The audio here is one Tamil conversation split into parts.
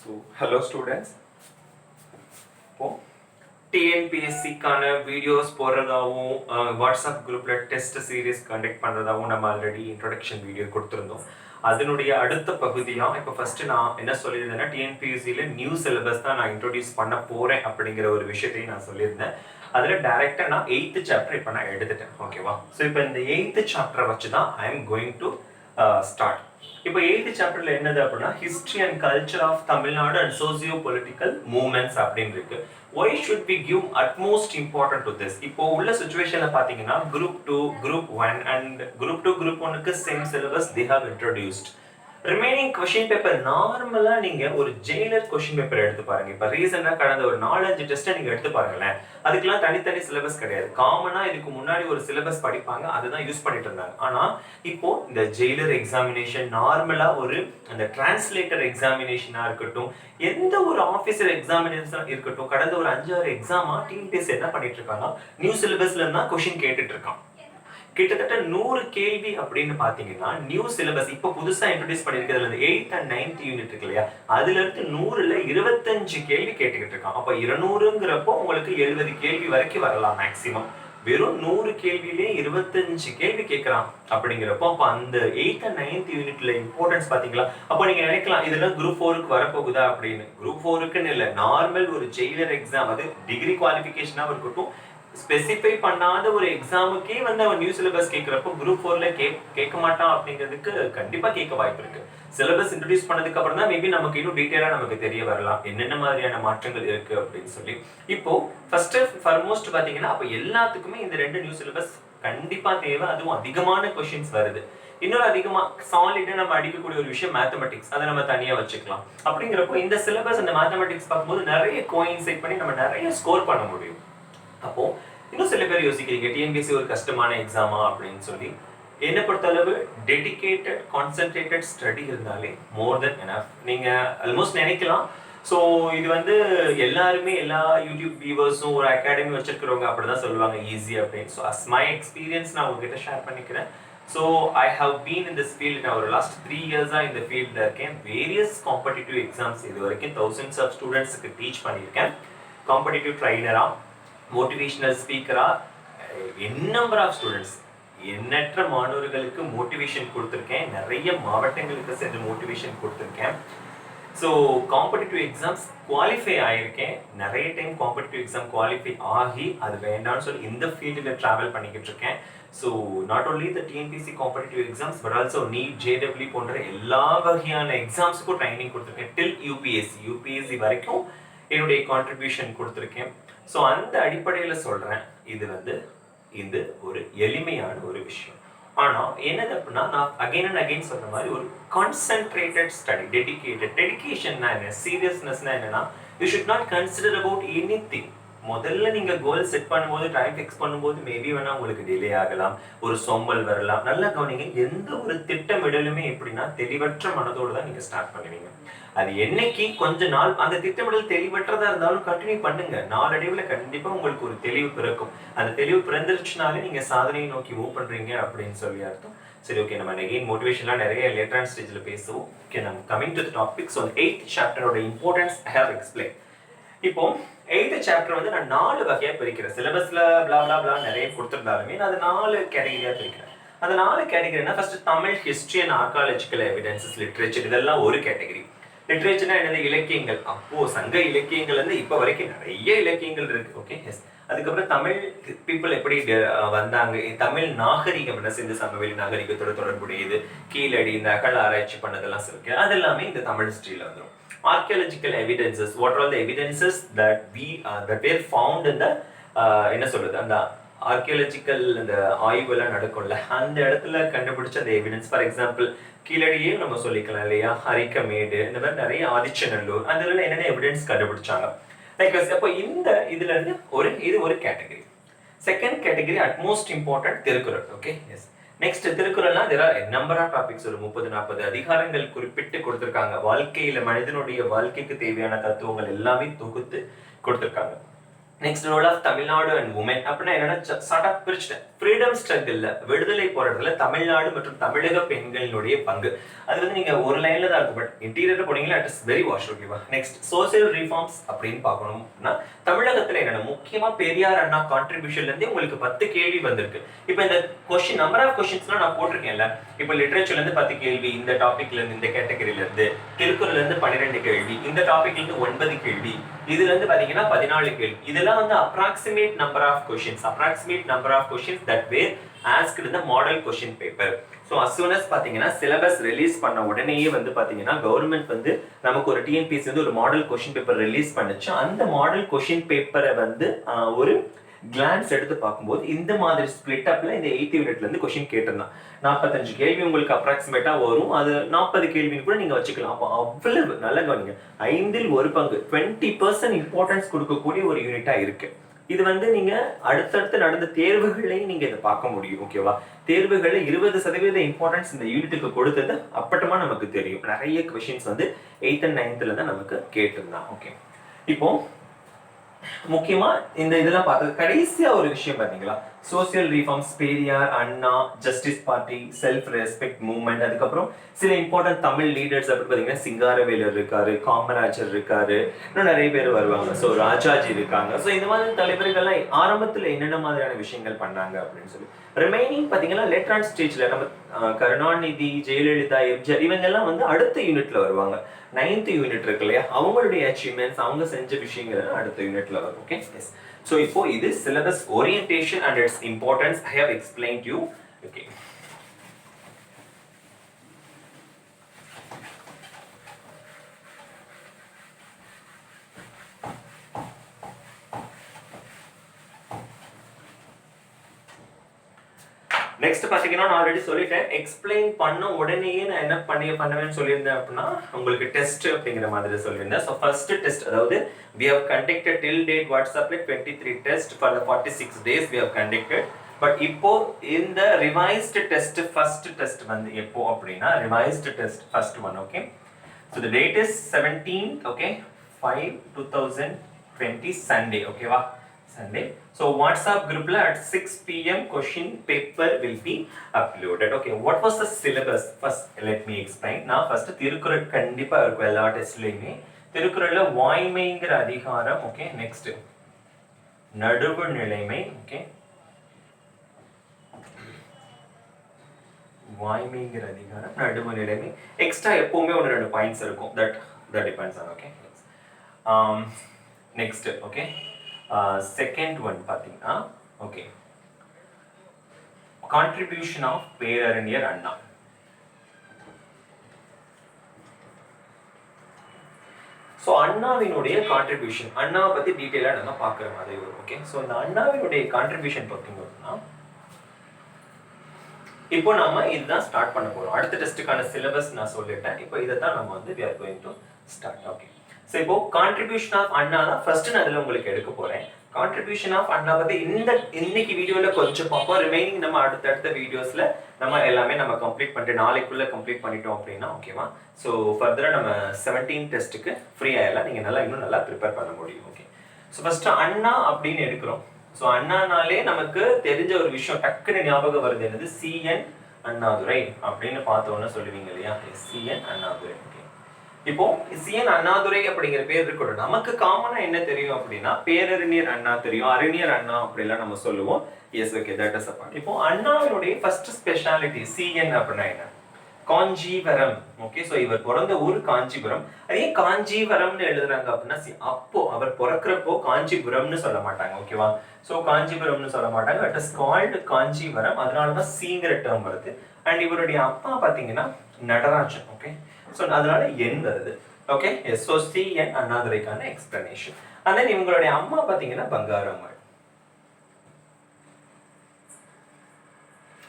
So, hello students. இப்போ டிஎன்பிஎஸ்சிக்கான வீடியோஸ் போடுறதாவும் வாட்ஸ்அப் குரூப்பில் டெஸ்ட் சீரீஸ் கண்டக்ட் பண்ணுறதாவும் நம்ம ஆல்ரெடி இன்ட்ரொடக்ஷன் வீடியோ கொடுத்துருந்தோம். அதனுடைய அடுத்த பகுதியாக இப்போ ஃபஸ்ட்டு நான் என்ன சொல்லியிருந்தேன்னா டிஎன்பிஎஸ்சியில் நியூ சிலபஸ் தான் நான் இன்ட்ரொடியூஸ் பண்ண போகிறேன் அப்படிங்கிற ஒரு விஷயத்தையும் நான் சொல்லியிருந்தேன். அதில் டைரெக்டாக நான் 8th சாப்டர் இப்போ நான் எடுத்துட்டேன். ஓகேவா? ஸோ இப்போ இந்த 8th சாப்டரை வச்சு தான் I am going to start. இப்போ 8th சாப்டர்ல என்னது அப்படின்னா history and culture of Tamil Nadu and socio political movements அப்படின்னு இருக்கு. Why should we give utmost important to this? இப்போ உள்ள சிச்சுவேஷன்ல பாத்தீங்கன்னா group 2, group 1 and group 2, group 1க்கு same syllabus they have introduced. Remaining question paper நார்மலா நீங்க ஒரு ஜெயிலர் கொஸ்டின் பேப்பர் எடுத்து பாருங்க. இப்ப ரீசெண்டா கடந்த ஒரு 4-5 டெஸ்ட் நீங்க எடுத்து பாருங்களேன். அதுக்கெல்லாம் தனித்தனி சிலபஸ் கிடையாது. காமனா இதுக்கு முன்னாடி ஒரு சிலபஸ் படிப்பாங்க, அதுதான் யூஸ் பண்ணிட்டு இருந்தாங்க. ஆனா இப்போ இந்த ஜெயிலர் எக்ஸாமினேஷன் நார்மலா ஒரு அந்த டிரான்ஸ்லேட்டர் எக்ஸாமினேஷனா இருக்கட்டும், எந்த ஒரு ஆபீசர் எக்ஸாமினேஷன் இருக்கட்டும், கடந்த ஒரு 5-6 எக்ஸாமா டிஎன்பிஎஸ்சி என்ன பண்ணிட்டு இருக்காங்க, நியூ சிலபஸ்ல இருந்தா கொஸ்டின் கேட்டுட்டு இருக்கான். கிட்டத்தட்ட 100 கேள்வி அப்படின்னு பாத்தீங்கன்னா நியூ சிலபஸ் இப்ப புதுசா இன்ட்ரோடியூஸ் பண்ணிருக்கிறதுல இருந்து 8th and 9th யூனிட் இருக்கு இல்லையா, அதுல இருந்து 100ல 25 கேள்வி கேட்டுக்கிட்டு இருக்கான். அப்ப 200ங்கிறப்போ உங்களுக்கு 70 கேள்வி வரைக்கும் வரலாம் மேக்சிமம். வெறும் 100 கேள்வியிலே 25 கேள்வி கேட்கறான் அப்படிங்கிறப்போ அப்ப அந்த 8th and 9th யூனிட்ல இம்பார்ட்டன்ஸ் பாத்தீங்களா? அப்ப நீங்க நினைக்கலாம் இதெல்லாம் குரூப் 4க்கு வரப்போகுதா அப்படின்னு. குரூப் 4க்குன்னு இல்ல, நார்மல் ஒரு ஜெயிலர் எக்ஸாம், அது டிகிரி குவாலிஃபிகேஷனா இருக்கட்டும், ஸ்பெசிஃபை பண்ணாத ஒரு எக்ஸாமுக்கே வந்து அவன் நியூ சிலபஸ் கேட்கிறப்போ குரூப் 4ல கேட்க மாட்டான் அப்படிங்கிறதுக்கு கண்டிப்பா கேட்க வாய்ப்பு இருக்கு. சிலபஸ் இன்ட்ரோடியூஸ் பண்ணதுக்கு அப்புறம் தான் மேபி நமக்கு இன்னும் டீடைலா நமக்கு தெரிய வரலாம் என்னென்ன மாதிரியான மாற்றங்கள் இருக்கு அப்படின்னு சொல்லி. இப்போ ஃபர்ஸ்ட் ஃபர்மோஸ்ட் பாத்தீங்கன்னா அப்ப எல்லாத்துக்குமே இந்த 2 நியூ சிலபஸ் கண்டிப்பா தேவை. அதுவும் அதிகமான கொஸ்டின்ஸ் வருது. இன்னொரு அதிகமா சாலிடா நம்ம அடிக்கக்கூடிய ஒரு விஷயம் மேத்தமெட்டிக்ஸ், அதை நம்ம தனியா வச்சுக்கலாம். அப்படிங்கிறப்போ இந்த சிலபஸ் அந்த மேத்தமெட்டிக்ஸ் பார்க்கும்போது நிறைய கோயின்சைட் பண்ணி நம்ம நிறைய ஸ்கோர் பண்ண முடியும். அப்போ இன்னும் சில பேர் யோசிக்கிறீங்க டிஎன்பிஎஸ்சி ஒரு கஷ்டமான எக்ஸாமா அப்படின்னு சொல்லி. என்ன பொறுத்தளவு டெடிகேட்டட் கான்சென்ட்ரேட்டட் ஸ்டடி இருந்தாலே மோர் தென் எனஃப். நீங்க ஆல்மோஸ்ட் நினைக்கலாம் ஸோ இது வந்து எல்லாருமே எல்லா யூடியூப் வியூவர்ஸும் ஒரு அகாடமி வச்சிருக்கிறவங்க அப்படிதான் சொல்லுவாங்க ஈஸி அப்படின்னு. ஸோ அஸ் மை எக்ஸ்பீரியன்ஸ் நான் உங்ககிட்ட ஷேர் பண்ணிக்கிறேன். So I have been in this field. நான் ஒரு லாஸ்ட் 3 இயர்ஸா இந்த ஃபீல்டில் இருக்கேன். வேரியஸ் காம்படிட்டிவ் எக்ஸாம்ஸ் இது வரைக்கும் thousands ஆஃப் ஸ்டூடெண்ட்ஸுக்கு டீச் பண்ணியிருக்கேன். காம்படிட்டிவ் ட்ரைனரா, மோட்டிவேஷனல் ஸ்பீக்கரா, நம்பர் ஆஃப் ஸ்டூடெண்ட்ஸ், எண்ணற்ற மாணவர்களுக்கு மோட்டிவேஷன் கொடுத்துருக்கேன். நிறைய மாவட்டங்களுக்கு சென்று மோட்டிவேஷன் கொடுத்துருக்கேன். ஸோ காம்படிட்டிவ் எக்ஸாம்ஸ் குவாலிஃபை ஆகியிருக்கேன். நிறைய டைம் காம்படிட்டிவ் எக்ஸாம் குவாலிஃபை ஆகி அது வேண்டாம்னு சொல்லி இந்த ஃபீல்டில் ட்ராவல் பண்ணிக்கிட்டு இருக்கேன். So not only the TNPSC competitive exams but also need, JW போன்ற எல்லா வகையான எக்ஸாம்ஸுக்கும் ட்ரைனிங் கொடுத்துருக்கேன். டில் யூபிஎஸ்சி வரைக்கும் என்னுடைய கான்ட்ரிபியூஷன் கொடுத்துருக்கேன். ஸோ அந்த அடிப்படையில் சொல்கிறேன், இது ஒரு எளிமையான ஒரு விஷயம். ஆனால் என்னது அப்படின்னா நான் அகைன் அண்ட் அகைன் சொல்ற மாதிரி ஒரு கான்சென்ட்ரேட்டட் ஸ்டடி, டெடிகேஷன்னா என்ன, சீரியஸ்னஸ்னா என்னன்னா you should not consider about anything. முதல்ல நீங்க கோல் செட் பண்ணும்போது, டைம் ஃபிக்ஸ் பண்ணும்போது மேபி வேணா உங்களுக்கு டிலே ஆகலாம், ஒரு சோம்பல் வரலாம். நல்லா கவனிங்க, எந்த ஒரு திட்டமிடலுமே எப்படின்னா தெளிவற்ற மனதோடு தான் நீங்க ஸ்டார்ட் பண்ணுவீங்க. அது என்னைக்கு கொஞ்ச நாள் அந்த திட்டமிடல் தெளிவற்றதா இருந்தாலும் கண்டினியூ பண்ணுங்க. நாளடைவுல கண்டிப்பா உங்களுக்கு ஒரு தெளிவு பிறக்கும். அந்த தெளிவு பிறந்துருச்சுனாலே நீங்க சாதனையை நோக்கி மூவ் பண்றீங்க அப்படின்னு சொல்லி அர்த்தம். சரி, ஓகே, நம்ம அகைன் மோட்டிவேஷன்லாம் நிறைய லேட்டர் ஸ்டேஜ்ல பேசுவோம். ஓகே, நம்ம coming to the topic. So 8th சாப்டரோட இம்பார்ட்டன்ஸ் ஐ ஹேவ் எக்ஸ்பிளைன். இப்போ 8th சாப்டர் வந்து நான் 4 வகையா பிரிக்கிறேன். சிலபஸ்ல பிளா பிளா பிளா நிறைய கொடுத்துருந்தாலுமே நான் அது 4 கேட்டகரியா பிரிக்கிறேன். அந்த 4 கேட்டகரினா first Tamil history and archaeological evidences, literature, இதெல்லாம் ஒரு கேட்டகரி. லிட்ரேச்சர்னா என்னது, இலக்கியங்கள். அப்போ சங்க இலக்கியங்கள் வந்து இப்ப வரைக்கும் நிறைய இலக்கியங்கள் இருக்கு. Okay, yes. அதுக்கப்புறம் தமிழ் பீப்புள் எப்படி வந்தாங்க, தமிழ் நாகரிகம் என்ன செஞ்ச சமவெளி நாகரிகத்தோட தொடர்புடையது, கீழடி, இந்த அகழ் ஆராய்ச்சி பண்ணதெல்லாம் இருக்கு, அது எல்லாமே இந்த தமிழ் ஹிஸ்டரியில வந்துடும். Archaeological evidences, what are all the evidences that were found in the என்ன சொல்றது, அந்த ஆர்கியாலஜிக்கல் அந்த ஆய்வு எல்லாம் நடக்கும்ல, அந்த இடத்துல கண்டுபிடிச்ச அந்த எவிடன்ஸ். ஃபார் எக்ஸாம்பிள் கீழடியே நம்ம சொல்லிக்கலாம் இல்லையா, ஹரிக்கமேடு, இந்த மாதிரி நிறைய, ஆதிச்சநல்லூர், அதுல என்னென்ன எவிடன்ஸ் கண்டுபிடிச்சாங்க. அப்போ இந்த இதுல இருந்து இது ஒரு category. Second category utmost important Thirukkural. Okay, yes. Next திருக்குறள்னா there are number of topics, ஒரு 30-40 அதிகாரங்கள் குறிப்பிட்டு கொடுத்திருக்காங்க. வாழ்க்கையில மனிதனுடைய வாழ்க்கைக்கு தேவையான தத்துவங்கள் எல்லாமே தொகுத்து கொடுத்திருக்காங்க. Next role of Tamil Nadu and women அப்படின்னா என்னன்னா ஷார்ட்டா பிரிச்சுட்டேன். ஃப்ரீடம் ஸ்ட்ரகிள்ல விடுதலை போராட்டத்துல தமிழ்நாடு மற்றும் தமிழக பெண்களினுடைய பங்கு. அது வந்து நீங்க ஒரு லைன்ல தான் இருக்கும், பட் இன்டீரியர்ல போனீங்கன்னா இட் இஸ் வெரி வாஷ். ஓகேவா? நெக்ஸ்ட் சோசியல் ரிஃபார்ம்ஸ் அப்படின்னு பார்க்கணும்னா தமிழகத்துல என்னென்ன முக்கியமா பெரியார் அண்ணா கான்ட்ரிபியூஷன்ல இருந்து உங்களுக்கு 10 கேள்வி வந்திருக்கு. இப்போ இந்த கொஸ்டின் நம்பர் ஆஃப் கொஸ்டின்ஸ்லாம் நான் போட்டிருக்கேன்ல. இப்போ லிட்டரேச்சர்ல இருந்து 10 கேள்வி, இந்த டாபிக்ல இருந்து இந்த கேட்டகரியில இருந்து, திருக்குறள்ல இருந்து 12 கேள்வி, இந்த டாபிக்ல இருந்து 9 கேள்வி, இதுல இருந்து பாத்தீங்கன்னா 14 கேள்வி. இதெல்லாம் வந்து approximate number of questions that were asked in the model question paper. So as soon as பாத்தீங்கன்னா சிலபஸ் ரிலீஸ் பண்ண உடனேயே வந்து பாத்தீங்கன்னா கவர்மெண்ட் வந்து நமக்கு ஒரு டிஎன்பிஎஸ்சி வந்து ஒரு மாடல் கொஸ்டின் பேப்பர் ரிலீஸ் பண்ணுச்சு. அந்த மாடல் கொஸ்டின் பேப்பரை வந்து ஒரு கிளான்ஸ் எடுத்து பார்க்கும்போது இந்த மாதிரி ஸ்பிளிட் அப்ல இந்த 8th யூனிட்ல இருந்து கொஸ்டின் கேட்டிருந்தான். 45 கேள்வி உங்களுக்கு அப்ராக்சிமேட்டா வரும். அது 40 கேள்வின்னு கூட நீங்க வச்சுக்கலாம். அப்போ அவ்வளவு நல்ல கவனிங்க, 5ல் 1 பங்கு 20% இம்பார்ட்டன்ஸ் கொடுக்கக்கூடிய ஒரு யூனிட்டா இருக்கு. இது வந்து நீங்க அடுத்தடுத்து நடந்த தேர்வுகளையும் நீங்க இதை பார்க்க முடியும். ஓகேவா? தேர்வுகளை 20% இம்பார்ட்டன்ஸ் இந்த யூனிட்டுக்கு கொடுத்தது அப்பட்டமா நமக்கு தெரியும். நிறைய கொஸ்டின்ஸ் வந்து 8th and 9th தான் நமக்கு கேட்டிருந்தான். ஓகே, இப்போ முக்கியமா இந்த இதெல்லாம் பார்த்தது கடைசியா ஒரு விஷயம் பாத்தீங்களா, social reforms, Periyar, Anna, justice party, self respect movement, அதுக்கப்புறம் சில இம்பார்ட்டன்ட் தமிழ் லீடர்ஸ் அப்படி பாத்தீங்கன்னா சிங்காரவேலர் இருக்காரு, காமராஜர் இருக்காரு, இன்னும் நிறைய பேர் வருவாங்க. ஸோ ராஜாஜி இருக்காங்க. ஸோ இந்த மாதிரி தலைவர்கள்லாம் ஆரம்பத்துல என்னென்ன மாதிரியான விஷயங்கள் பண்ணாங்க அப்படின்னு சொல்லி ரிமைனிங் பாத்தீங்கன்னா லேட்டர் ஆன் ஸ்டேஜ்ல நம்ம கருணாநிதி, ஜெயலலிதா, எம்ஜிஆர் இவங்கெல்லாம் வந்து அடுத்த யூனிட்ல வருவாங்க. 9th யூனிட் இருக்கு இல்லையா, அவங்களுடைய அச்சீவ்மெண்ட்ஸ், அவங்க செஞ்ச விஷயங்கள் அடுத்த யூனிட்ல வரும். Okay, yes. ஸோ இப்போ இது syllabus orientation and its importance I have explained you. Okay, next பாத்தீங்கன்னா நான் ஆல்ரெடி சொல்லிட்டேன், எக்ஸ்பிளைன் பண்ண உடனேயே நான் என்ன பண்ணுவேன்னு சொல்லியிருந்தேன் அப்படின்னா உங்களுக்கு டெஸ்ட் அப்படிங்கிற மாதிரி சொல்லியிருந்தேன். ஸோ ஃபர்ஸ்ட் டெஸ்ட், அதாவது we have conducted till date WhatsAppல 23 test for the 46 days we have conducted. But இப்போ இந்த ரிவைஸ்டு டெஸ்ட் ஃபர்ஸ்ட் டெஸ்ட் வந்து எப்போ அப்படின்னா revised test first one. Okay, so the date is 17th, okay, 5/2020 Sunday. ஓகேவா? Sunday. So WhatsApp group at 6 PM question paper will be uploaded. Okay, what was the syllabus? First let me explain. Now first Thirukkural கண்டிப்பா இருக்கும் எல்லா டெஸ்ட்லயுமே. திருக்குறள்ல வாய்மைங்கிற அதிகாரம். ஓகே, நெக்ஸ்ட் நடுவு நிலைமை. ஓகே, வாய்மைங்கிற அதிகாரம், நடுவு நிலைமை. எக்ஸ்ட்ரா எப்பவுமே ஒரு 2 பாயிண்ட்ஸ் இருக்கும். that depends on. Okay, next. Okay, second one பாத்தீங்கன்னா ஓகே, கான்ட்ரிபியூஷன் ஆஃப் பேரறிஞர் அண்ணா. ஸோ அண்ணாவினுடைய கான்ட்ரிபியூஷன், அண்ணாவை பத்தி டீட்டெயிலா நம்ம பார்க்குற மாதிரி வரும். ஓகே, ஸோ இந்த அண்ணாவினுடைய கான்ட்ரிபியூஷன் பார்த்தீங்கன்னா இப்போ நம்ம இதுதான் ஸ்டார்ட் பண்ண போறோம். அடுத்த டெஸ்ட்டுக்கான சிலபஸ் நான் சொல்லிட்டேன். இப்போ இதை தான் நம்ம வந்து we are going to start. Okay, so இப்போ கான்ட்ரிபியூஷன் ஆஃப் அண்ணா தான் ஃபர்ஸ்ட் நான் அதில் உங்களுக்கு எடுக்க போறேன். கான்ட்ரிபியூஷன் ஆஃப் அண்ணா பத்தி இன்னைக்கு வீடியோல கொஞ்சம் பார்ப்போம். ரிமைனிங் நம்ம அடுத்த வீடியோஸ்ல நம்ம எல்லாமே நம்ம கம்ப்ளீட் பண்ணிட்டு நாளைக்குள்ள கம்ப்ளீட் பண்ணிட்டோம் அப்படின்னா ஓகேவா. ஸோ ஃபர்தரா நம்ம 17 டெஸ்ட்டுக்கு ஃப்ரீ ஆயிடலாம். நீங்க இன்னும் நல்லா ப்ரிப்பேர் பண்ண முடியும். ஓகே, ஸோ ஃபர்ஸ்ட் அண்ணா அப்படின்னு எடுக்கிறோம். ஸோ அண்ணானாலே நமக்கு தெரிஞ்ச ஒரு விஷயம் டக்குன்னு ஞாபகம் வருது, என்னது CN அண்ணாதுரை அப்படின்னு பார்த்தோன்னு சொல்லுவீங்க இல்லையா, CN அண்ணாதுரை. இப்போ CN அண்ணாதுரை அப்படிங்கிற பேர் இருக்கட்டும். நமக்கு காமனா என்ன தெரியும் அப்படின்னா பேரறிஞர் அண்ணா தெரியும், அறிஞர் அண்ணா அப்படிலாம் நம்ம சொல்லுவோம். Yes, okay, that is a part. இப்போ அண்ணாவினுடைய ஃபர்ஸ்ட் ஸ்பெஷாலிட்டி CN அப்படின்னா என்ன, காஞ்சிபுரம். ஓகே, ஸோ இவர் பிறந்த ஊர் காஞ்சிபுரம். அதே காஞ்சிபுரம்னு எழுதுறாங்க அப்படின்னா அப்போ அவர் பிறக்கிறப்போ காஞ்சிபுரம்னு சொல்ல மாட்டாங்க. ஓகேவா? ஸோ காஞ்சிபுரம்னு சொல்ல மாட்டாங்க, இட் இஸ் கால்டு காஞ்சிபுரம். அதனாலதான் சிங்கிற டேர்ம் வருது. அண்ட் இவருடைய அப்பா பாத்தீங்கன்னா நடராஜன். ஓகே, ஸோ அதனால என் வருது. Okay, yes. ஸோ CN அண்ணாதுரைக்கான எக்ஸ்பிளனேஷன். அண்ட் தென் இவங்களுடைய அம்மா பாத்தீங்கன்னா பங்காரம்மாள்.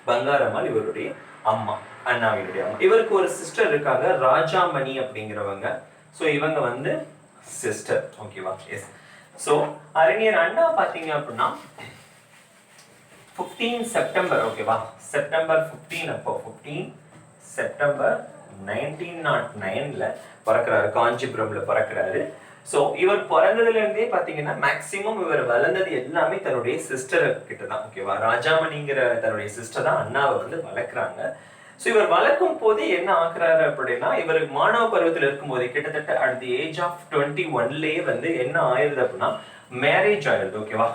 பங்காரம்மாள் இவருடைய அம்மா, அண்ணாவினுடைய அம்மா. இவருக்கு ஒரு சிஸ்டர் இருக்காங்க, ராஜாமணி அப்படிங்கிறவங்க. ஸோ இவங்க வந்து சிஸ்டர். ஓகேவா? எஸ். ஸோ அறிஞர் அண்ணா பாத்தீங்க அப்படின்னா 15 செப்டம்பர். ஓகேவா? செப்டம்பர் 15 அப்போ 15 செப்டம்பர் 1909ல பிறக்கிறாரு, காஞ்சிபுரம்ல பிறக்கிறாரு. ஸோ இவர் பிறந்ததுல இருந்தே பாத்தீங்கன்னா மேக்சிமம் இவர் வளர்ந்தது எல்லாமே தன்னுடைய சிஸ்டர் கிட்ட தான். ஓகேவா, ராஜாமணிங்கிற தன்னுடைய சிஸ்டர் தான் அண்ணாவை வந்து வளர்க்குறாங்க. ஸோ இவர் வளர்க்கும் போது என்ன ஆக்குறாரு அப்படின்னா, இவர் மாணவ பருவத்தில் இருக்கும்போது கிட்டத்தட்ட அட் தி ஏஜ் ஆஃப் 21லயே வந்து என்ன ஆயிருது அப்படின்னா மேரேஜ் ஆயிருது. ஓகேவா,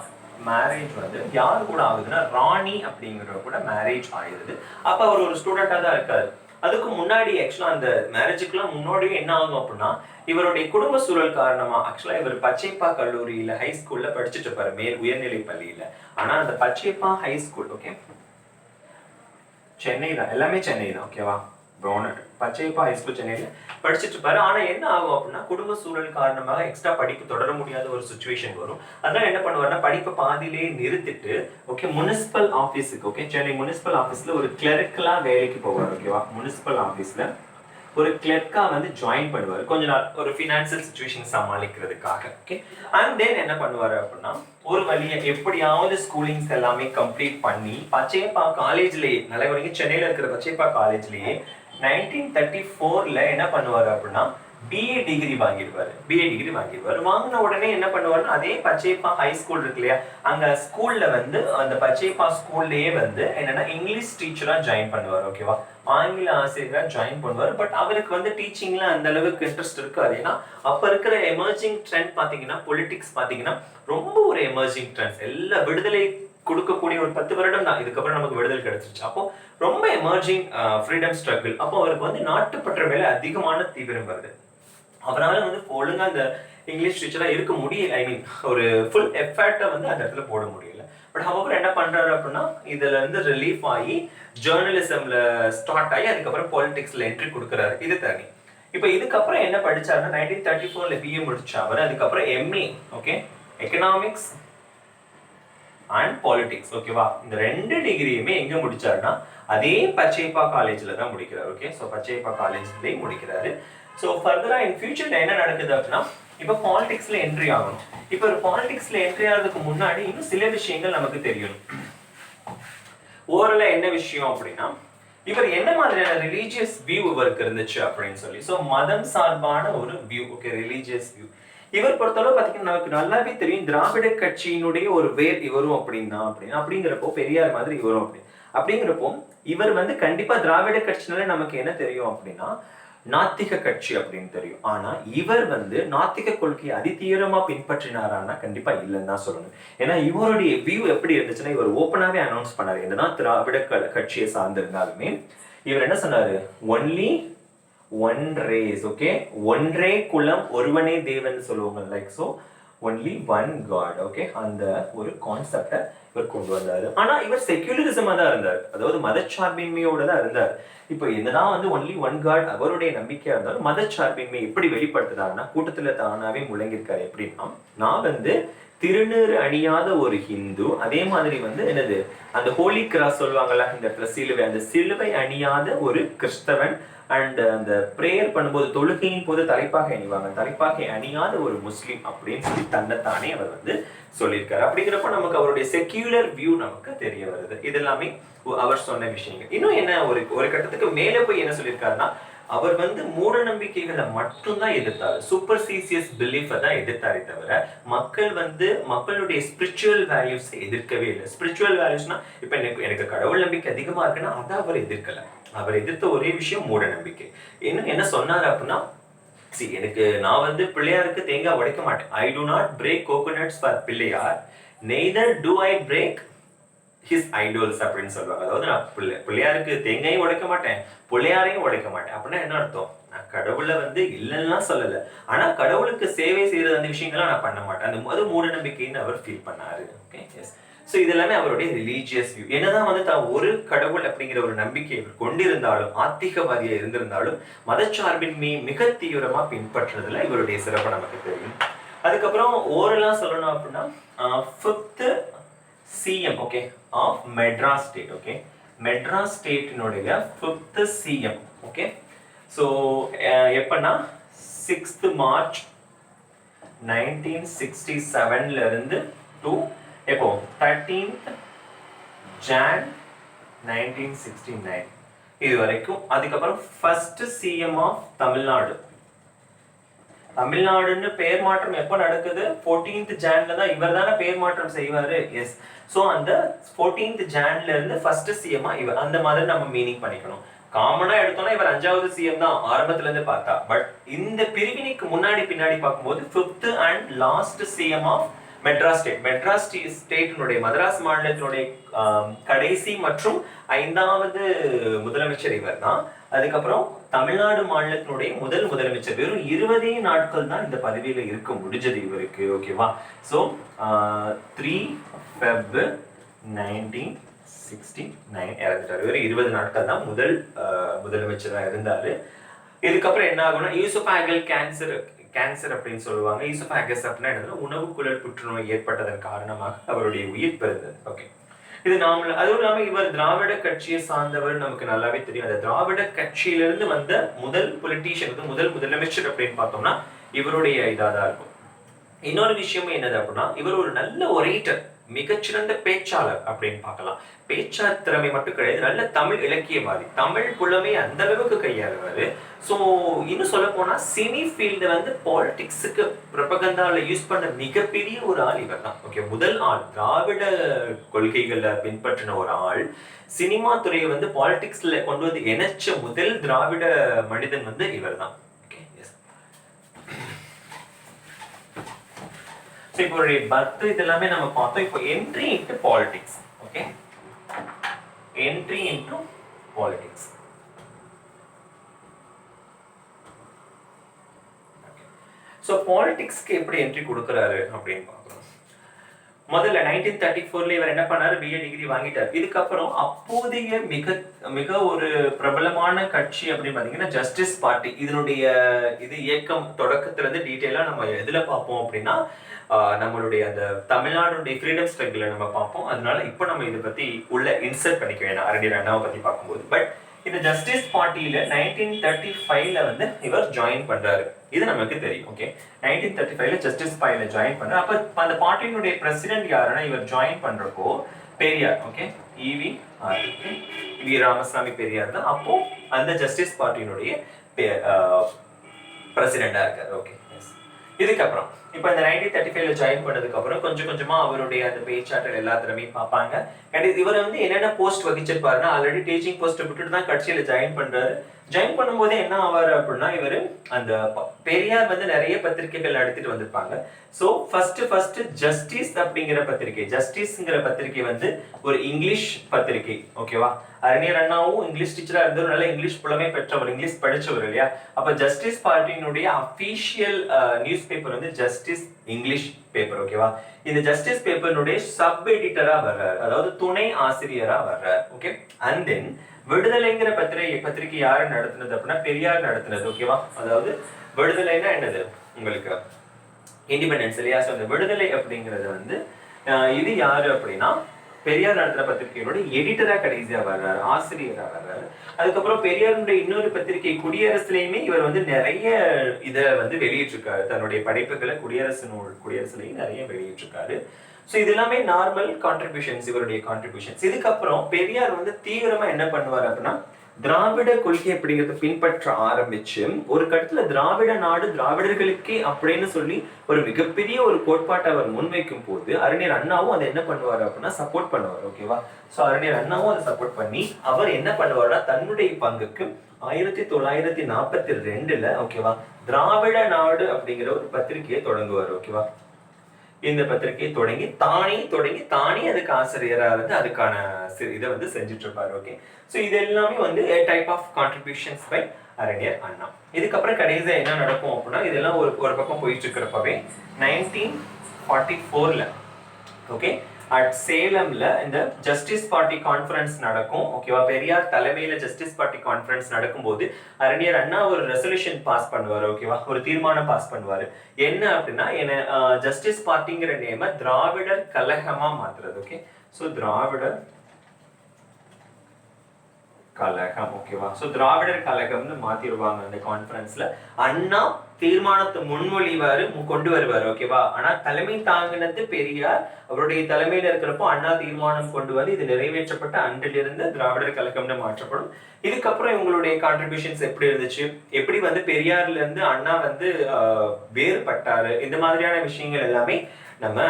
மேரேஜ் வந்து யாரு கூட ஆகுதுன்னா ராணி அப்படிங்கிற கூட மேரேஜ் ஆயிருது. அப்ப அவர் ஒரு ஸ்டூடெண்டா தான் இருக்காரு. அதுக்கு முன்னாடி ஆக்சுவலா அந்த மேரேஜுக்குலாம் முன்னாடியே என்ன ஆகும் அப்படின்னா, இவருடைய குடும்ப சூழல் காரணமா ஆக்சுவலா இவர் பச்சைப்பா கல்லூரியில ஹை ஸ்கூல்ல படிச்சுட்டு இருப்பாரு, மேல் உயர்நிலை பள்ளியில. ஆனா அந்த Pachaiyappa high school okay Chennai தான், எல்லாமே சென்னை தான். ஓகேவா, பச்சைப்பா ஹை ஸ்கூல் சென்னையில படிச்சுட்டு இருப்பாரு. ஆனா என்ன ஆகும் அப்படின்னா, குடும்ப சூழல் காரணமாக எக்ஸ்ட்ரா படிப்பு தொடர முடியாத ஒரு சுச்சுவேஷன் வரும். அதனால என்ன பண்ணுவாருன்னா, படிப்பை பாதியிலேயே நிறுத்திட்டு ஓகே முனிசிபல் ஆபீஸுக்கு ஓகே சென்னை முனிசிபல் ஆபீஸ்ல ஒரு கிளர்க்கலா வேலைக்கு போவார். ஓகேவா, முனிசிபல் ஆபீஸ்ல ஒரு கிளர்க்கா வந்து ஜாயின் பண்ணுவார் கொஞ்ச நாள், ஒரு ஃபினான்சியல் சுச்சுவேஷன் சமாளிக்கிறதுக்காக. ஓகே, அண்ட் தென் என்ன பண்ணுவாரு அப்படின்னா, ஒரு வழியை எப்படியாவது ஸ்கூலிங்ஸ் எல்லாமே கம்ப்ளீட் பண்ணி பச்சையப்பா காலேஜ்லயே நல்ல சென்னையில இருக்கிற பச்சையப்பா காலேஜ்லயே 1934ல என்ன பண்ணுவாரு அப்படின்னா பிஏ டிகிரி வாங்கிடுவாரு. வாங்கின உடனே என்ன பண்ணுவாருன்னா, அதே பச்சையப்பா ஹை ஸ்கூல் இருக்கு இல்லையா, அங்க ஸ்கூல்ல வந்து அந்த பச்சையப்பா ஸ்கூல்லயே வந்து என்னன்னா இங்கிலீஷ் டீச்சரா ஜாயின் பண்ணுவார். ஓகேவா, ஆங்கில ஆசிரியரா ஜாயின் பண்ணுவார். பட் அவருக்கு வந்து டீச்சிங்ல அந்த அளவுக்கு இன்ட்ரெஸ்ட் இருக்காது. ஏன்னா அப்ப இருக்கிற எமர்ஜிங் ட்ரெண்ட் பாத்தீங்கன்னா, பொலிட்டிக்ஸ் பாத்தீங்கன்னா ரொம்ப ஒரு எமர்ஜிங் ட்ரெண்ட். எல்லா விடுதலை கொடுக்கக்கூடிய ஒரு 10 வருடம் தான், இதுக்கப்புறம் நமக்கு விடுதலை கிடைச்சிருச்சு. அப்போ ரொம்ப எமர்ஜிங் ஃப்ரீடம் ஸ்ட்ரகிள். அப்போ அவருக்கு வந்து நாட்டுப்பற்ற மேல அதிகமான தீவிரம் வருது. அவரால் வந்து ஒழுங்கா அந்த இங்கிலீஷ் டீச்சரா இருக்க முடியல. ஐ மீன் ஒரு ஃபுல் எஃபர்ட்டை வந்து அந்த இடத்துல போட முடியல. பட் அவர் என்ன பண்றாரு அப்படின்னா, இதுல இருந்து ரிலீஃப் ஆகி ஜேர்னலிசம்ல ஸ்டார்ட் ஆகி அதுக்கப்புறம் பாலிடிக்ஸ்ல என்ட்ரி கொடுக்குறாரு. இது தனி. இப்போ இதுக்கப்புறம் என்ன படிச்சாருன்னா 1934ல பிஏ முடிச்சா அவர். அதுக்கப்புறம் MA okay economics and politics. ஓகேவா, இந்த 2 டிகிரியுமே எங்க முடிச்சாருன்னா அதே பச்சையப்பா காலேஜ்ல தான் முடிக்கிறார். ஓகே, ஸோ பச்சையப்பா காலேஜ்லயே முடிக்கிறாரு. ஸோ ஃபர்தரா இன் ஃபியூச்சர்ல என்ன நடக்குது அப்படின்னா, இப்போ பாலிடிக்ஸ்ல என்ட்ரி ஆகணும். இப்போ ஒரு பாலிடிக்ஸ்ல என்ட்ரி ஆகிறதுக்கு முன்னாடி இன்னும் சில விஷயங்கள் நமக்கு தெரியணும். ஓரளவு என்ன விஷயம் அப்படின்னா, இவர் என்ன மாதிரியான ரிலீஜியஸ் வியூ இவருக்கு இருந்துச்சு அப்படின்னு சொல்லி. ஸோ மதம் சார்பான ஒரு வியூ. Okay, religious view. இவர் பொறுத்தளவு பாத்தீங்கன்னா நமக்கு நல்லாவே தெரியும், திராவிட கட்சியினுடைய ஒரு வேர் இவரும் அப்படிங்கிறப்போ பெரியார் மாதிரி இவரும் அப்படிங்கிறப்போ இவர் வந்து கண்டிப்பா திராவிட கட்சினாலே நமக்கு என்ன தெரியும் அப்படின்னா நாத்திக கட்சி அப்படின்னு தெரியும். ஆனா இவர் வந்து நாத்திக கொள்கையை அதிதீவிரமா பின்பற்றினாரானா கண்டிப்பா இல்லைன்னு தான் சொல்லணும். ஏன்னா இவருடைய வியூ எப்படி இருந்துச்சுன்னா, இவர் ஓப்பனாவே அனௌன்ஸ் பண்ணாரு, என்னதான் திராவிட கட்சியை சார்ந்திருந்தாலுமே இவர் என்ன சொன்னாரு, ஒன்லி ஒன் ரேஸ். ஓகே, ஒன்றே குலம் ஒருவனே தேவன் சொல்லுவாங்க. Like so only one god. Okay, அந்த ஒரு கான்செப்டை இவர் கொண்டு வந்தாரு. ஆனா இவர் செக்யூலரிசமா தான் இருந்தார், அதாவது மதச்சார்பின்மையோட தான் இருந்தார். இப்போ என்னதான் வந்து ஒன்லி ஒன் காட் அவருடைய நம்பிக்கையா இருந்தாலும் மதச்சார்பின்மை எப்படி வெளிப்படுத்துறாருன்னா, கூட்டத்துல தானாவே முழங்கிருக்காரு. எப்படின்னா, நான் வந்து திருநீறு அணியாத ஒரு ஹிந்து, அதே மாதிரி வந்து என்னது அந்த ஹோலி கிராஸ் சொல்லுவாங்கல்ல, இந்த சிலுவை, அந்த சிலுவை அணியாத ஒரு கிறிஸ்தவன், அண்ட் அந்த பிரேயர் பண்ணும்போது தொழுகையின் போது தலைப்பாகை அணிவாங்க, தலைப்பாகை அணியாத ஒரு முஸ்லீம் அப்படின்னு சொல்லி தன்னைத்தானே அவர் வந்து சொல்லியிருக்காரு. அப்படிங்கிறப்ப நமக்கு அவருடைய செக்யூலர் வியூ நமக்கு தெரிய வருது. இது எல்லாமே அவர் சொன்ன விஷயங்கள். இன்னும் என்ன ஒரு கட்டத்துக்கு மேல போய் என்ன சொல்லியிருக்காருன்னா, அவர் வந்து மூட நம்பிக்கைகளை மட்டும்தான் எதிர்த்தாரு, சூப்பர்சிசியஸ் பிலீஃபை தான் எதிர்த்தாரே தவிர மக்கள் வந்து மக்களுடைய ஸ்பிரிச்சுவல் வேல்யூஸ் எதிர்க்கவே இல்லை. ஸ்பிரிச்சுவல் வேல்யூஸ்னா இப்ப எனக்கு கடவுள் நம்பிக்கை அதிகமா இருக்குன்னா அதை அவர் எதிர்க்கல. அவர் எதிர்த்த ஒரே விஷயம் மூட நம்பிக்கை. இன்னும் என்ன சொன்னாரு அப்படின்னா, எனக்கு நான் வந்து பிள்ளையாருக்கு தேங்காய் உடைக்க மாட்டேன். I do not break coconuts for Pillaiyar, neither do I break his idols அப்படின்னு சொல்லுவாங்க. அதாவது நான் பிள்ளையாருக்கு தேங்காயும் உடைக்க மாட்டேன், பிள்ளையாரையும் உடைக்க மாட்டேன். அப்படின்னா என்ன அர்த்தம், நான் கடவுளை வந்து இல்லைன்னா சொல்லல, ஆனா கடவுளுக்கு சேவை செய்யறது அந்த விஷயங்கள்லாம் நான் பண்ண மாட்டேன். அது மூட நம்பிக்கைன்னு அவர் ஃபீல் பண்ணாரு. Okay, yes. ஸோ இது எல்லாமே அவருடைய ரிலீஜியஸ் வியூ. என்னதான் வந்து தான் ஒரு கடவுள் அப்படிங்கிற ஒரு நம்பிக்கை கொண்டிருந்தாலும், ஆத்திகவாதியா இருந்திருந்தாலும், மதச்சார்பின்மை மிக தீவிரமா பின்பற்றுறதுல இவருடைய சிறப்பு நமக்கு தெரியும். அதுக்கப்புறம் ஓரளவு சொல்லணும் அப்படின்னா, 5th CM okay of Madras state. Okay, Madras ஸ்டேட்டினுடைய 5th CM. ஓகே, ஸோ எப்பன்னா 6th March 1967ல இருந்து டு எப்போ 13th Jan 1969 இது வரைக்கும். அதுக்கப்புறம் 1st CM ஆஃப் தமிழ்நாடு தமிழ்நாடுன்னு பெயர் மாற்றம் எப்ப நடக்குது? 14th Janல தான் இவர் தானே பெயர் மாற்றம் செய்வாரு. எஸ். சோ அந்த 14th Janல இருந்து ஃபர்ஸ்ட் சிஎம் இவர், அந்த மாதிரி நம்ம மீனிங் பண்ணிக்கணும். காமனா எடுத்தோம்னா இவர் 5வது சிஎம் தான் ஆரம்பத்துல இருந்து பார்த்தா. பட் இந்த பிரிவினைக்கு முன்னாடி பின்னாடி பார்க்கும்போது 5th and last CM of Madras state. Madras ஸ்டேட்டினுடைய மதராஸ் மாநிலத்தினுடைய கடைசி மற்றும் 5வது முதலமைச்சர் இவர் தான். அதுக்கப்புறம் தமிழ்நாடு மாநிலத்தினுடைய முதலமைச்சர். வெறும் 20 நாட்கள் தான் இந்த பதவியில இருக்க முடிஞ்சது இவருக்கு. ஓகேவா? சோ 3 Feb 1969 இறந்துட்டாரு. வெறும் 20 நாட்கள் தான் முதலமைச்சரா இருந்தாரு. இதுக்கப்புறம் என்ன ஆகும்னா ஈசோஃபேகல் கேன்சர் அப்படின்னு சொல்லுவாங்க. ஈசோஃபேகஸ் அப்படின்னா என்னன்னா உணவு குழல் புற்றுநோய் ஏற்பட்டதன் காரணமாக அவருடைய உயிர் பிறந்தது. ஓகே, இது நாம. அதுவும் இல்லாம இவர் திராவிட கட்சியை சார்ந்தவர், நமக்கு நல்லாவே தெரியும். அந்த திராவிட கட்சியிலிருந்து வந்த முதல் பொலிட்டீஷியன், முதல் முதலமைச்சர் அப்படின்னு பார்த்தோம்னா இவருடைய இதாதான் இருக்கும். இன்னொரு விஷயமும் என்னது அப்படின்னா இவர் ஒரு நல்ல ஒரேட்டர், மிகச்சிறந்த பேச்சாளர் அப்படின்னு பார்க்கலாம். பேச்சா திறமை மட்டும் கிடையாது, நல்ல தமிழ் இலக்கியவாதி, தமிழ் புலமை அந்த அளவுக்கு கையாளுவாரு. ஸோ இன்னும் சொல்ல போனா சினி ஃபீல்டு வந்து பாலிடிக்ஸுக்கு ப்ரொபகண்டால யூஸ் பண்ண மிகப்பெரிய ஒரு ஆள் இவர் தான். ஓகே, முதல் ஆள் திராவிட கொள்கைகளை பின்பற்றின ஒரு ஆள், சினிமா துறையை வந்து பாலிடிக்ஸ்ல கொண்டு வந்து இணைச்ச முதல் திராவிட மனிதன் வந்து இவர் தான். So, இப்போ பர்த் இதெல்லாமே நம்ம பார்த்தோம். இப்போ entry into politics. Okay, entry into politics. So பாலிடிக்ஸ்க்கு எப்படி என்ட்ரி கொடுக்குறாரு அப்படின்னு பார்க்குறோம். முதல்ல 1934 இவர் என்ன பண்ணாரு? BA டிகிரி வாங்கிட்டார். இதுக்கப்புறம் அப்போதைய மிக ஒரு பிரபலமான கட்சி அப்படின்னு பாத்தீங்கன்னா ஜஸ்டிஸ் பார்ட்டி. இதனுடைய இயக்கம் தொடக்கத்துல இருந்து டீட்டெயிலா நம்ம எதுல பார்ப்போம் அப்படின்னா நம்மளுடைய அந்த தமிழ்நாடுடைய ஃப்ரீடம் ஸ்ட்ரகிள நம்ம பார்ப்போம். அதனால இப்போ நம்ம இதை பத்தி உள்ள இன்சர்ட் பண்ணிக்க வேண்டாம் அறிஞர் அண்ணாவை பத்தி பார்க்கும்போது. பட் இந்த ஜஸ்டிஸ் பார்ட்டியில 1935ல வந்து இவர் ஜாயின் பண்றாரு. இது நமக்கு தெரியும். ஓகே, 1935ல ஜஸ்டிஸ் பார்ட்டியில ஜாயின் பண்றாரு. அப்ப அந்த பார்ட்டியினுடைய பிரசிடென்ட் யாருன்னா இவர் ஜாயின் பண்றப்போ பெரியார். ஓகே, ஈவி ராமசாமி பெரியார் தான் அப்போ அந்த ஜஸ்டிஸ் பார்ட்டியினுடைய பிரசிடெண்டா இருக்காரு. ஓகே, இதுக்கப்புறம் இப்ப இந்த 1935ல ஜாயின் பண்ணதுக்கு அப்புறம் கொஞ்சம் கொஞ்சமா அவருடைய அந்த பேச்சாற்றல் எல்லாத்துலயுமே பார்ப்பாங்க. இவர் வந்து என்னென்ன போஸ்ட் வகிச்சிருப்பாருன்னா ஆல்ரெடி டீச்சிங் போஸ்ட் விட்டுட்டு தான் கட்சியில ஜாயின் பண்றாரு. ஜாயின் பண்ணும்போதே என்ன ஆவாரு அப்படின்னா இவரு அந்த பெரியார் வந்து நிறைய பத்திரிகைகள் நடத்திட்டு வந்திருப்பாங்க. சோ ஃபர்ஸ்ட் ஜஸ்டிஸ் அப்படிங்கிற பத்திரிகை, ஜஸ்டிஸ்ங்கிற பத்திரிகை வந்து ஒரு இங்கிலீஷ் பத்திரிகை. ஓகேவா? அறிஞர் அண்ணாவும் இங்கிலீஷ் டீச்சரா இருந்தவர், நல்ல இங்கிலீஷ் புலமை பெற்றவர், இங்கிலீஷ் படிச்சவர் இல்லையா? அப்ப ஜஸ்டிஸ் பார்ட்டியினுடைய அபிஷியல் நியூஸ் பேப்பர் வந்து ஜஸ்டிஸ் இங்கிலீஷ் பேப்பர். ஓகேவா? இந்த ஜஸ்டிஸ் பேப்பரினுடைய சப் எடிட்டரா வர்றாரு, அதாவது துணை ஆசிரியரா வர்றாரு. ஓகே, அண்ட் தென் விடுதலைங்கிற பத்திரிகை யாரு நடத்துனது அப்படின்னா பெரியார் நடத்துனது. ஓகேவா? அதாவது விடுதலைன்னா என்னது உங்களுக்கு இண்டிபெண்டன்ஸ் இல்லையா? ஸோ அந்த விடுதலை அப்படிங்கிறது வந்து இது யாரு அப்படின்னா பெரியார் நடத்துற பத்திரிகையோட எடிட்டரா கடைசியா வர்றாரு, ஆசிரியரா வர்றாரு. அதுக்கப்புறம் பெரியாருடைய இன்னொரு பத்திரிகை குடியரசுலயுமே இவர் வந்து நிறைய இதை வந்து வெளியிட்டிருக்காரு. தன்னுடைய படைப்புகளை குடியரசுலையும் நிறைய வெளியிட்டிருக்காரு. ஸோ இது எல்லாமே நார்மல் கான்ட்ரிபியூஷன்ஸ், இவருடைய கான்ட்ரிபியூஷன்ஸ். இதுக்கப்புறம் பெரியார் வந்து தீவிரமா என்ன பண்ணுவார் அப்படின்னா திராவிட கொள்கை அப்படிங்கிறத பின்பற்ற ஆரம்பிச்சு ஒரு கட்டத்துல திராவிட நாடு திராவிடர்களுக்கே அப்படின்னு சொல்லி ஒரு மிகப்பெரிய ஒரு கோட்பாட்டை அவர் முன்வைக்கும் போது அறிஞர் அண்ணாவும் அதை என்ன பண்ணுவார் அப்படின்னா சப்போர்ட் பண்ணுவார். ஓகேவா? சோ அறிஞர் அண்ணாவும் அதை சப்போர்ட் பண்ணி அவர் என்ன பண்ணுவார்னா தன்னுடைய பங்குக்கு 1942ல ஓகேவா திராவிட நாடு அப்படிங்கிற ஒரு பத்திரிகையை தொடங்குவார். ஓகேவா? இந்த பத்திரிகையை தானே அதுக்கு ஆசிரியரா இருந்து அதுக்கான இதை வந்து செஞ்சுட்டு இருப்பாரு. ஓகே, சோ இது எல்லாமே வந்து டைப் ஆஃப் கான்ட்ரிபியூஷன்ஸ் பை அறிஞர் அண்ணா. இதுக்கப்புறம் கடைசியா என்ன நடக்கும் அப்படின்னா இதெல்லாம் ஒரு பக்கம் போயிட்டு இருக்கிறப்பவே 1944ல ஓகே அட் சேலம்ல இந்த ஜஸ்டிஸ் பார்ட்டி கான்ஃபரன்ஸ் நடக்கும். ஓகேவா? பெரியார் தலைமையில ஜஸ்டிஸ் பார்ட்டி கான்ஃபரன்ஸ் நடக்கும்போது அறிஞர் அண்ணா ஒரு ரெசல்யூஷன் பாஸ் பண்ணுவாரு. ஓகேவா? ஒரு தீர்மானம் பாஸ் பண்ணுவாரு. என்ன அப்படின்னா ஜஸ்டிஸ் பார்ட்டிங்கிற நேம திராவிடர் கழகமா மாத்துறது. Okay, so Dravidar Kazhagam. ஓகேவா? சோ திராவிடர் கழகம்னு மாத்திடுவாங்க அந்த கான்ஃபரன்ஸ்ல. அண்ணா தீர்மானத்தை முன்மொழிவாரு, கொண்டு வருவாரு. ஓகேவா? ஆனா தலைமை தாங்கினது பெரியார். அவருடைய தலைமையில இருக்கிறப்போ அண்ணா தீர்மானம் கொண்டு வந்து இது நிறைவேற்றப்பட்ட அன்றிலிருந்து திராவிடர் கழகம்னு மாற்றப்படும். இதுக்கப்புறம் இவங்களுடைய கான்ட்ரிபியூஷன்ஸ் எப்படி இருந்துச்சு, எப்படி வந்து பெரியார்ல இருந்து அண்ணா வந்து வேறுபட்டாரு, இந்த மாதிரியான விஷயங்கள் எல்லாமே நம்ம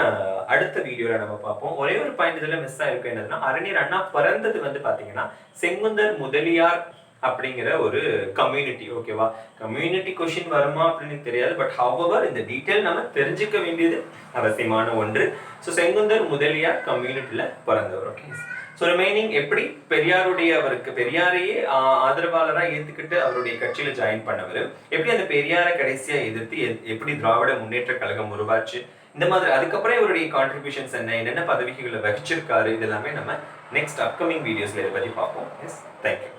அடுத்த வீடியோல நம்ம பார்ப்போம். ஒரே ஒரு பாயிண்ட் இதுல மிஸ் ஆயிருக்கு, என்னதுன்னா அறிஞர் அண்ணா பிறந்தது வந்து பாத்தீங்கன்னா செங்குந்தர் முதலியார் அப்படிங்கிற ஒரு கம்யூனிட்டி. ஓகேவா? கம்யூனிட்டி கொஸ்டின் வருமா அப்படின்னு தெரியாது, பட் ஹவவர் இந்த டீட்டெயில் நம்ம தெரிஞ்சுக்க வேண்டியது அவசியமான ஒன்று. ஸோ செங்குந்தர் முதலியார் கம்யூனிட்டியில பிறந்தவர். ஓகே. ஸோ ரிமைனிங் எப்படி பெரியாருடைய அவருக்கு பெரியாரையே ஆதரவாளராக ஏற்றுக்கிட்டு அவருடைய கட்சியில ஜாயின் பண்ணவர், எப்படி அந்த பெரியாரை கடைசியா எதிர்த்து எப்படி திராவிட முன்னேற்ற கழகம் உருவாச்சு, இந்த மாதிரி அதுக்கப்புறம் இவருடைய கான்ட்ரிபியூஷன்ஸ் என்னென்ன பதவிகளை வகிச்சிருக்காரு, இதெல்லாமே நம்ம நெக்ஸ்ட் அப்கமிங் வீடியோஸ்ல இதை பத்தி பார்ப்போம். Yes, thank you.